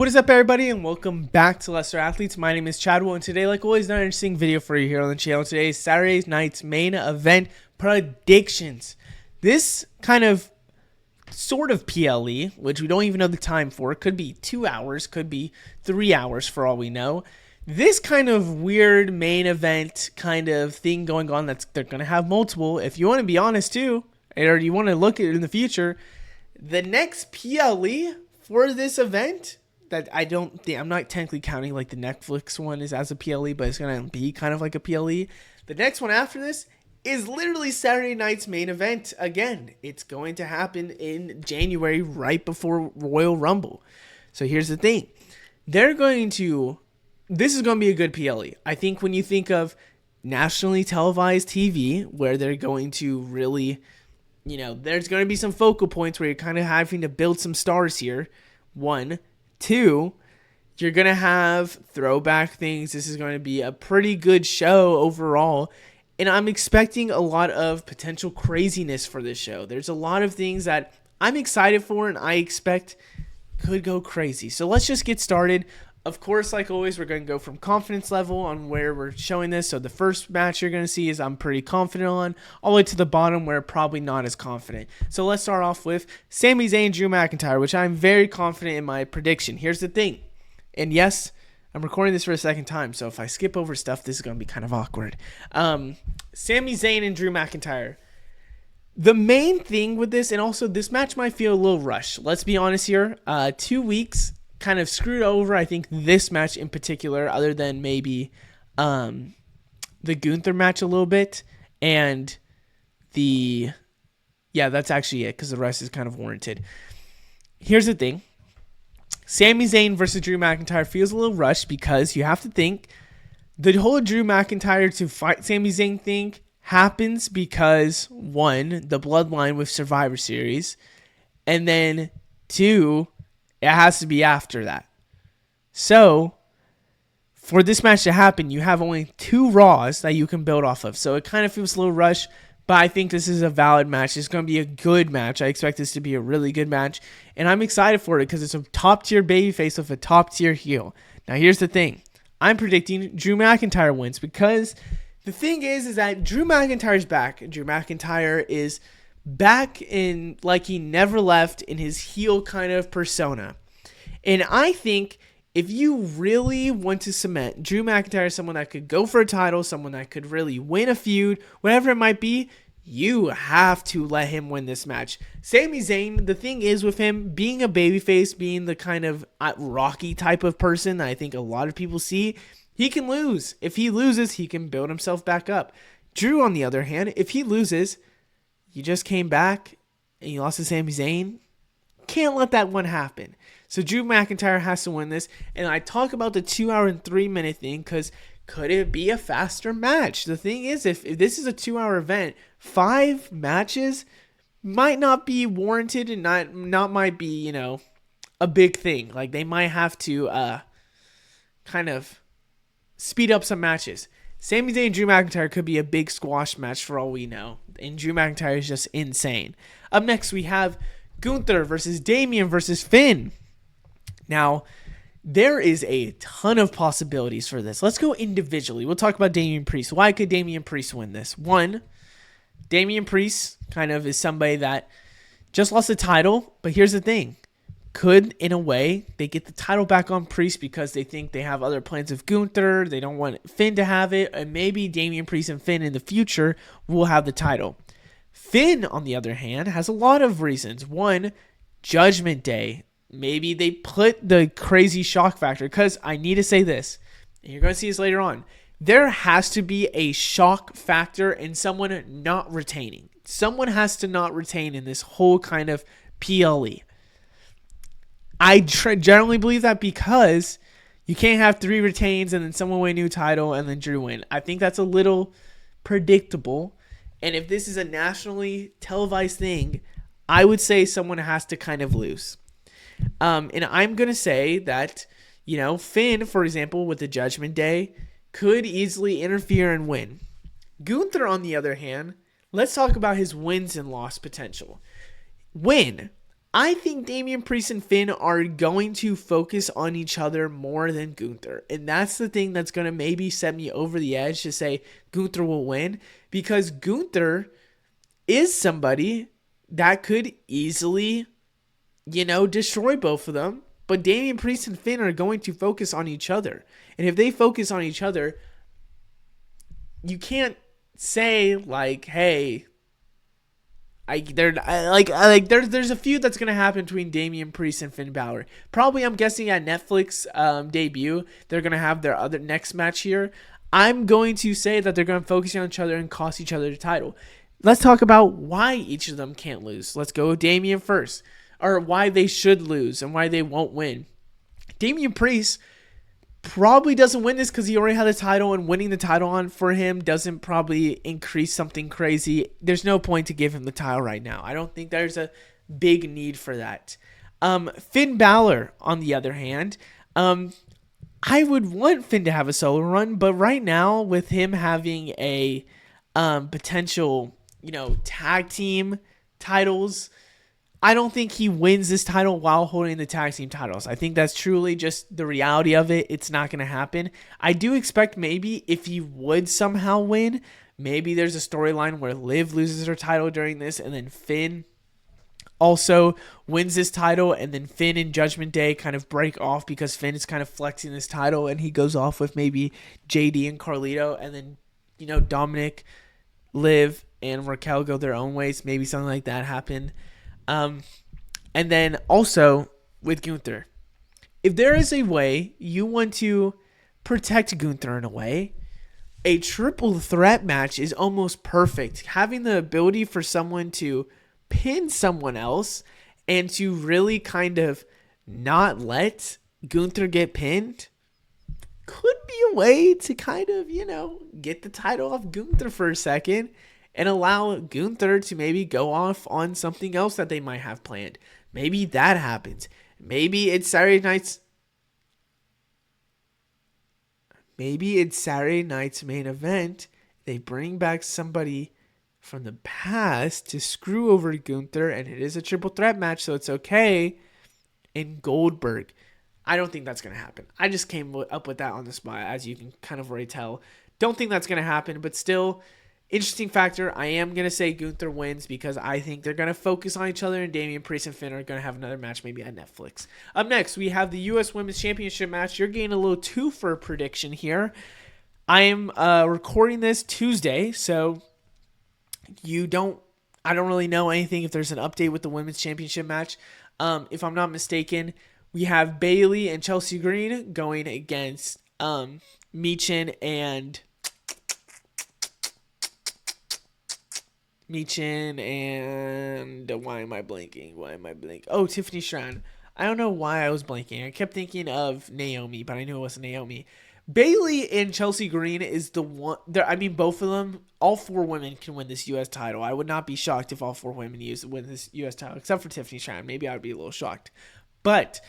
What is up, everybody, and welcome back to Lesser Athletes. My name is Chadwell, and today, like always, another interesting video for you here on the channel. Today is Saturday night's main event predictions. This kind of sort of PLE, which we don't even know the time for, could be 2 hours, could be 3 hours for all we know. This kind of weird main event kind of thing going on, they're going to have multiple. If you want to be honest too, or you want to look at it in the future, the next PLE for this event that I'm not technically counting like the Netflix one is as a PLE, but it's going to be kind of like a PLE. The next one after this is literally Saturday night's main event. Again, it's going to happen in January right before Royal Rumble. So here's the thing. This is going to be a good PLE. I think when you think of nationally televised TV, where they're going to really, there's going to be some focal points where you're kind of having to build some stars here. 1, 2, you're going to have throwback things. This is going to be a pretty good show overall. And I'm expecting a lot of potential craziness for this show. There's a lot of things that I'm excited for and I expect could go crazy. So let's just get started. Of course, like always, we're going to go from confidence level on where we're showing this. So the first match you're going to see is I'm pretty confident on, all the way to the bottom where probably not as confident. So let's start off with Sami Zayn, Drew McIntyre, which I'm very confident in my prediction. Here's the thing. And yes, I'm recording this for a second time, so if I skip over stuff, this is going to be kind of awkward. Sami Zayn and Drew McIntyre. The main thing with this, and also this match might feel a little rushed. Let's be honest here. 2 weeks kind of screwed over, I think, this match in particular, other than maybe the Gunther match a little bit. And that's actually it, because the rest is kind of warranted. Here's the thing. Sami Zayn versus Drew McIntyre feels a little rushed because you have to think the whole Drew McIntyre to fight Sami Zayn thing happens because, 1, the bloodline with Survivor Series, and then 2, it has to be after that. So, for this match to happen, you have only 2 Raws that you can build off of. So, it kind of feels a little rushed, but I think this is a valid match. It's going to be a good match. I expect this to be a really good match, and I'm excited for it because it's a top-tier babyface with a top-tier heel. Now, here's the thing. I'm predicting Drew McIntyre wins because the thing is that Drew McIntyre's back. Drew McIntyre is back in like he never left in his heel kind of persona. And I think if you really want to cement Drew McIntyre as someone that could go for a title, someone that could really win a feud, whatever it might be, you have to let him win this match. Sami Zayn, the thing is with him being a babyface, being the kind of Rocky type of person that I think a lot of people see, he can lose. If he loses, he can build himself back up. Drew, on the other hand, if he loses, you just came back and you lost to Sami Zayn. Can't let that one happen. So Drew McIntyre has to win this. And I talk about the 2 hour and 3 minute thing because could it be a faster match? The thing is, if this is a 2 hour event, 5 matches might not be warranted and not might be, a big thing. Like they might have to kind of speed up some matches. Sami Zayn and Drew McIntyre could be a big squash match for all we know. And Drew McIntyre is just insane. Up next, we have Gunther versus Damian versus Finn. Now, there is a ton of possibilities for this. Let's go individually. We'll talk about Damian Priest. Why could Damian Priest win this? 1, Damian Priest kind of is somebody that just lost the title. But here's the thing. Could, in a way, they get the title back on Priest because they think they have other plans with Gunther. They don't want Finn to have it. And maybe Damian Priest and Finn in the future will have the title. Finn, on the other hand, has a lot of reasons. 1, Judgment Day. Maybe they put the crazy shock factor. Because I need to say this. And you're going to see this later on. There has to be a shock factor in someone not retaining. Someone has to not retain in this whole kind of PLE. I generally believe that because you can't have 3 retains and then someone win a new title and then Drew win. I think that's a little predictable. And if this is a nationally televised thing, I would say someone has to kind of lose. And I'm going to say that, Finn, for example, with the Judgment Day, could easily interfere and win. Gunther, on the other hand, let's talk about his wins and loss potential. Win. I think Damian Priest and Finn are going to focus on each other more than Gunther. And that's the thing that's going to maybe set me over the edge to say Gunther will win. Because Gunther is somebody that could easily, destroy both of them. But Damian Priest and Finn are going to focus on each other. And if they focus on each other, you can't say, like, hey, there's a feud that's gonna happen between Damian Priest and Finn Balor. Probably, I'm guessing at Netflix debut, they're gonna have their other next match here. I'm going to say that they're gonna focus on each other and cost each other the title. Let's talk about why each of them can't lose. Let's go with Damian first, or why they should lose and why they won't win. Damian Priest probably doesn't win this because he already had a title, and winning the title on for him doesn't probably increase something crazy. There's no point to give him the title right now. I don't think there's a big need for that. Finn Balor, on the other hand, I would want Finn to have a solo run, but right now with him having a potential, tag team titles, I don't think he wins this title while holding the tag team titles. I think that's truly just the reality of it. It's not going to happen. I do expect maybe if he would somehow win, maybe there's a storyline where Liv loses her title during this and then Finn also wins this title, and then Finn and Judgment Day kind of break off because Finn is kind of flexing this title and he goes off with maybe JD and Carlito, and then, Dominic, Liv, and Raquel go their own ways. Maybe something like that happen. And then also with Gunther, if there is a way you want to protect Gunther in a way, a triple threat match is almost perfect. Having the ability for someone to pin someone else and to really kind of not let Gunther get pinned could be a way to kind of, get the title off Gunther for a second and allow Gunther to maybe go off on something else that they might have planned. Maybe that happens. Maybe it's Saturday night's main event. They bring back somebody from the past to screw over Gunther, and it is a triple threat match, so it's okay. And Goldberg. I don't think that's going to happen. I just came up with that on the spot, as you can kind of already tell. Don't think that's going to happen, but still, interesting factor. I am going to say Gunther wins because I think they're going to focus on each other, and Damian Priest and Finn are going to have another match maybe at Netflix. Up next, we have the U.S. Women's Championship match. You're getting a little two for a prediction here. I am recording this Tuesday, so I don't really know anything if there's an update with the Women's Championship match. If I'm not mistaken, we have Bayley and Chelsea Green going against Michin and why am I blanking? Oh, Tiffany Stratton. I don't know why I was blanking. I kept thinking of Naomi, but I knew it wasn't Naomi. Bayley and Chelsea Green is the one. Both of them, all four women can win this U.S. title. I would not be shocked if all four women win this U.S. title, except for Tiffany Stratton. Maybe I would be a little shocked. But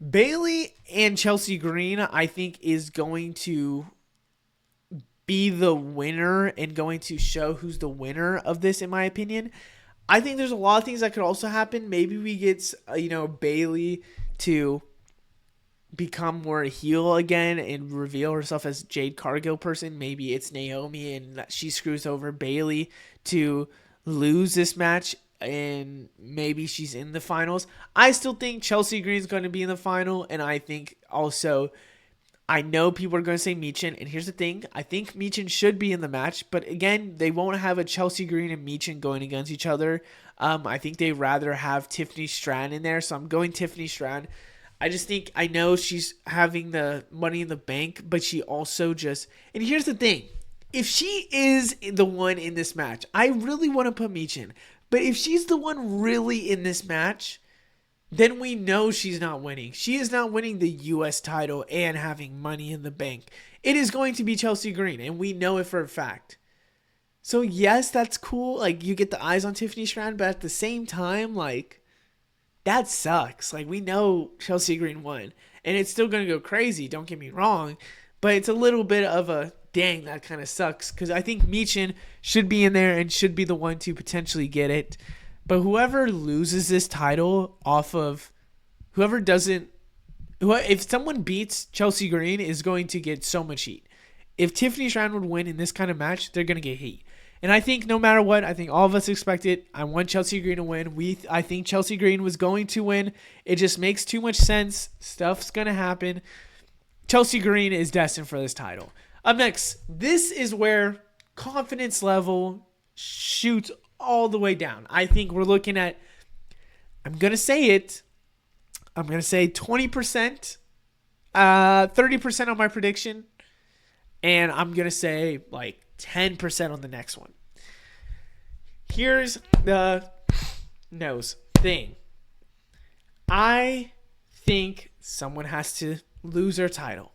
Bayley and Chelsea Green, I think, is going to be the winner and going to show who's the winner of this, in my opinion. I think there's a lot of things that could also happen. Maybe we get, Bayley to become more heel again and reveal herself as Jade Cargill person. Maybe it's Naomi and she screws over Bayley to lose this match, and maybe she's in the finals. I still think Chelsea Green is going to be in the final, and I think also, I know people are going to say Michin, and here's the thing. I think Michin should be in the match, but again, they won't have a Chelsea Green and Michin going against each other. I think they'd rather have Tiffany Stratton in there, so I'm going Tiffany Stratton. I know she's having the Money in the Bank, but she also and here's the thing. If she is the one in this match, I really want to put Michin, but if she's the one really in this match, then we know she's not winning. She is not winning the U.S. title and having Money in the Bank. It is going to be Chelsea Green, and we know it for a fact. So yes, that's cool. You get the eyes on Tiffany Stratton, but at the same time, that sucks. We know Chelsea Green won, and it's still going to go crazy. Don't get me wrong, but it's a little bit of a dang, that kind of sucks, because I think Michin should be in there and should be the one to potentially get it. But whoever loses this title off of whoever doesn't, if someone beats Chelsea Green is going to get so much heat. If Tiffany Stratton would win in this kind of match, they're going to get heat. And I think no matter what, I think all of us expect it. I want Chelsea Green to win. I think Chelsea Green was going to win. It just makes too much sense. Stuff's going to happen. Chelsea Green is destined for this title. Up next, this is where confidence level shoots all the way down. I think we're looking at, I'm going to say 20%, 30% on my prediction, and I'm going to say like 10% on the next one. Here's the nose thing. I think someone has to lose their title.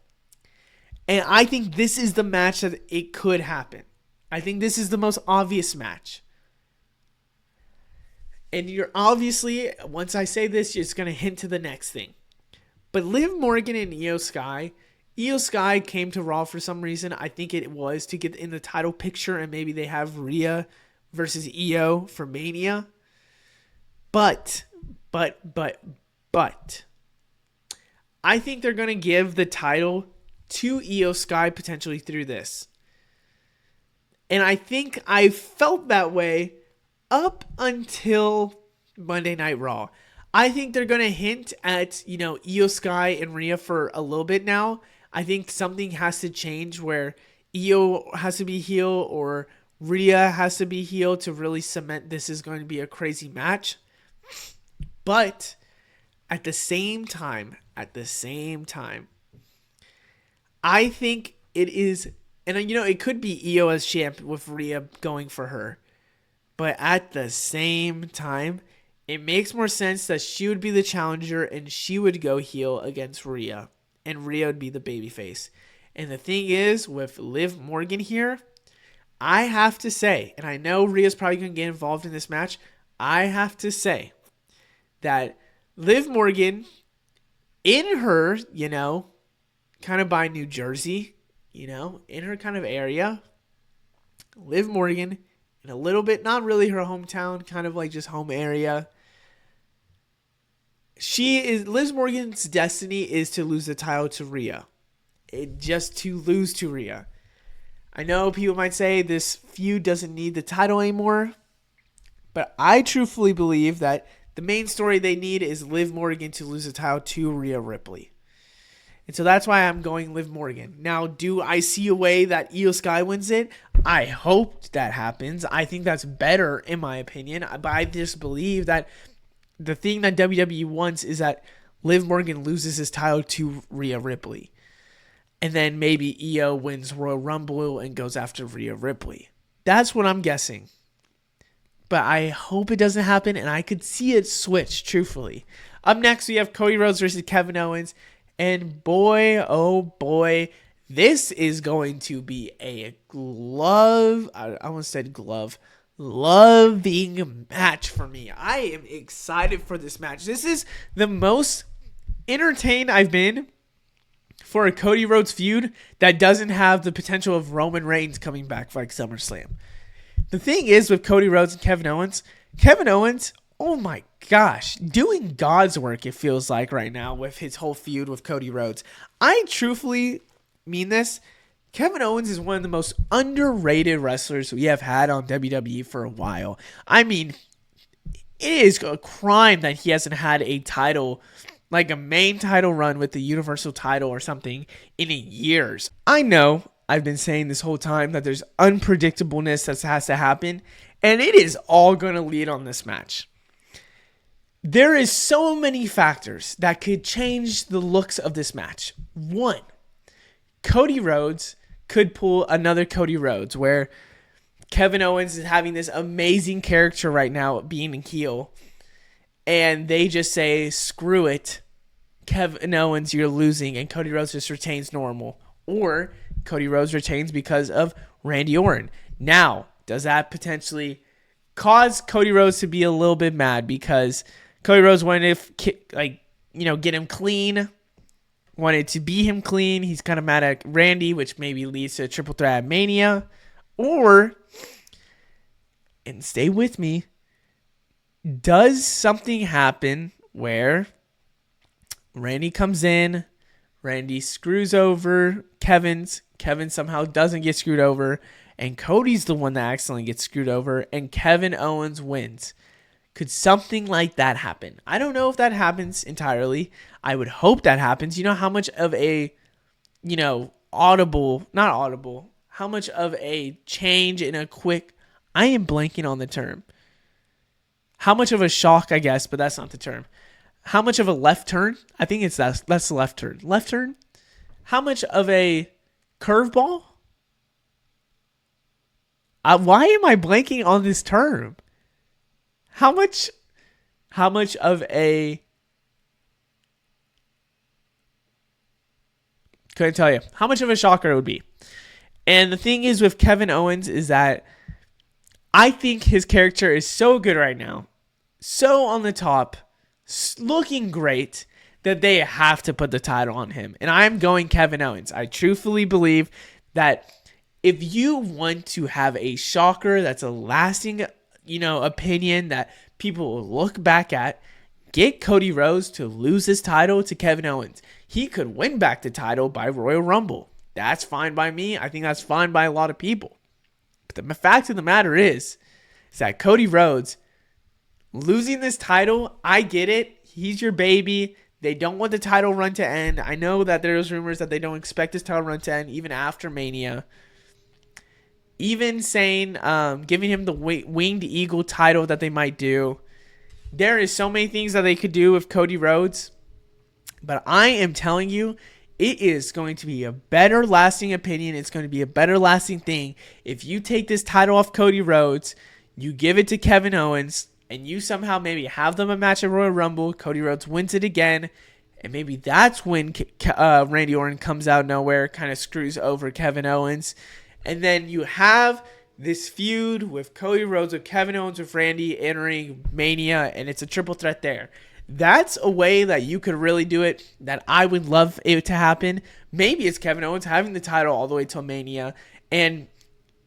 And I think this is the match that it could happen. I think this is the most obvious match. And you're obviously, once I say this, it's going to hint to the next thing. But Liv Morgan and Io Sky came to Raw for some reason. I think it was to get in the title picture, and maybe they have Rhea versus Io for Mania. But I think they're going to give the title to Io Sky potentially through this. And I think I felt that way up until Monday Night Raw. I think they're going to hint at, Io Sky and Rhea for a little bit now. I think something has to change where Io has to be heel or Rhea has to be heel to really cement this is going to be a crazy match. But at the same time, I think it is, and it could be Io as champ with Rhea going for her. But at the same time, it makes more sense that she would be the challenger and she would go heel against Rhea. And Rhea would be the babyface. And the thing is, with Liv Morgan here, I have to say, and I know Rhea's probably going to get involved in this match, I have to say that Liv Morgan, in her, kind of by New Jersey, in her kind of area, Liv Morgan, in a little bit, not really her hometown, kind of like just home area. Liv Morgan's destiny is to lose the title to Rhea. Just to lose to Rhea. I know people might say this feud doesn't need the title anymore, but I truthfully believe that the main story they need is Liv Morgan to lose the title to Rhea Ripley. And so that's why I'm going Liv Morgan. Now, do I see a way that Io Sky wins it? I hope that happens. I think that's better, in my opinion. But I just believe that the thing that WWE wants is that Liv Morgan loses his title to Rhea Ripley. And then maybe Io wins Royal Rumble and goes after Rhea Ripley. That's what I'm guessing. But I hope it doesn't happen, and I could see it switch, truthfully. Up next, we have Cody Rhodes versus Kevin Owens. And boy, oh boy, this is going to be a loving match for me. I am excited for this match. This is the most entertained I've been for a Cody Rhodes feud that doesn't have the potential of Roman Reigns coming back for like SummerSlam. The thing is with Cody Rhodes and Kevin Owens, oh my gosh, doing God's work, it feels like right now with his whole feud with Cody Rhodes. I truthfully mean this. Kevin Owens is one of the most underrated wrestlers we have had on WWE for a while. I mean, it is a crime that he hasn't had a title, like a main title run with the Universal title or something in years. I know I've been saying this whole time that there's unpredictableness that has to happen, and it is all going to lead on this match. There is so many factors that could change the looks of this match. One, Cody Rhodes could pull another Cody Rhodes where Kevin Owens is having this amazing character right now being a heel, and they just say, screw it, Kevin Owens, you're losing, and Cody Rhodes just retains normal. Or Cody Rhodes retains because of Randy Orton. Now, does that potentially cause Cody Rhodes to be a little bit mad because Cody Rhodes wanted to, get him clean, wanted to beat him clean. He's kind of mad at Randy, which maybe leads to a triple threat at Mania. Or, and stay with me, Does something happen where Randy comes in, Randy screws over Kevin somehow doesn't get screwed over, and Cody's the one that accidentally gets screwed over, and Kevin Owens wins? Could something like that happen? I don't know if that happens entirely. I would hope that happens. You know how much of a, how much of a change in a quick, I am blanking on the term. How much of a shock, I guess, but that's not the term. How much of a left turn? I think that's the left turn. Left turn? How much of a curveball? Why am I blanking on this term? How much of a, couldn't tell you how much of a shocker it would be. And the thing is with Kevin Owens is that I think his character is so good right now, so on the top, looking great, that they have to put the title on him. And I'm going Kevin Owens. I truthfully believe that if you want to have a shocker that's a lasting, opinion that people will look back at, get Cody Rhodes to lose his title to Kevin Owens. He could win back the title by Royal Rumble. That's fine by me. I think that's fine by a lot of people. But the fact of the matter is that Cody Rhodes losing this title, I get it. He's your baby. They don't want the title run to end. I know that there's rumors that they don't expect this title run to end even after Mania. Even saying, giving him the Winged Eagle title that they might do. There is so many things that they could do with Cody Rhodes. But I am telling you, it is going to be a better lasting opinion. It's going to be a better lasting thing if you take this title off Cody Rhodes, you give it to Kevin Owens, and you somehow maybe have them a match at Royal Rumble. Cody Rhodes wins it again. And maybe that's when Randy Orton comes out of nowhere, kind of screws over Kevin Owens. And then you have this feud with Cody Rhodes, with Kevin Owens, with Randy entering Mania, and it's a triple threat there. That's a way that you could really do it, that I would love it to happen. Maybe it's Kevin Owens having the title all the way till Mania, and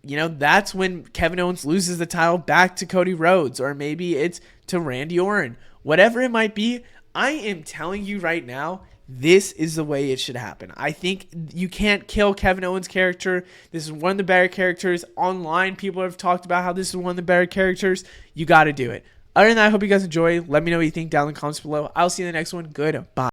that's when Kevin Owens loses the title back to Cody Rhodes, or maybe it's to Randy Orton. Whatever it might be, I am telling you right now, this is the way it should happen. I think you can't kill Kevin Owens' character. This is one of the better characters. Online, people have talked about how this is one of the better characters. You got to do it. Other than that, I hope you guys enjoy. Let me know what you think down in the comments below. I'll see you in the next one. Goodbye.